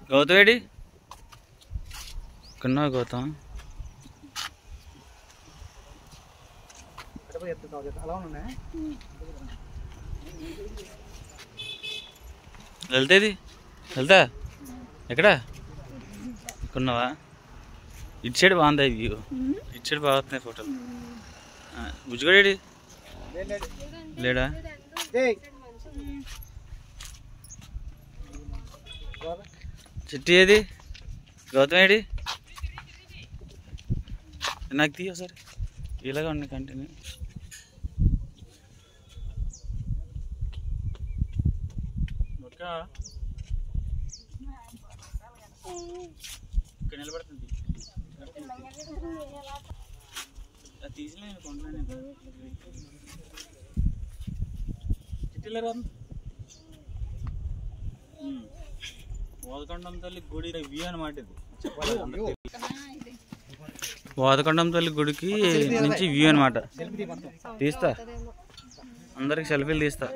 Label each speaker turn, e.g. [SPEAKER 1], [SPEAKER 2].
[SPEAKER 1] Gautam AD కన్నా గౌతమ్ వెళ్తేది వెళ్తా ఎక్కడా కొన్నావా ఇటు సైడ్ బాగుంది వ్యూ ఇటు సైడ్ బాగుతున్నాయి ఫోటోలు బుజ్జిగడేడి లేడా చెట్టు ఏది గౌతమ్ ఏడి నాకు తీయ సరే ఇలాగా ఉన్నాయి కంటిన్యూ ఇక్కడ నిలబడుతుంది తీసిలేదు కొంటున్నాను చిట్టిలో రాదు వాదకొండం తల్లి గుడి వ్యూ అనమాట ఇది వాదకొండం తల్లి గుడికి నుంచి వ్యూ అనమాట తీస్తా అందరికి సెల్ఫీలు తీస్తా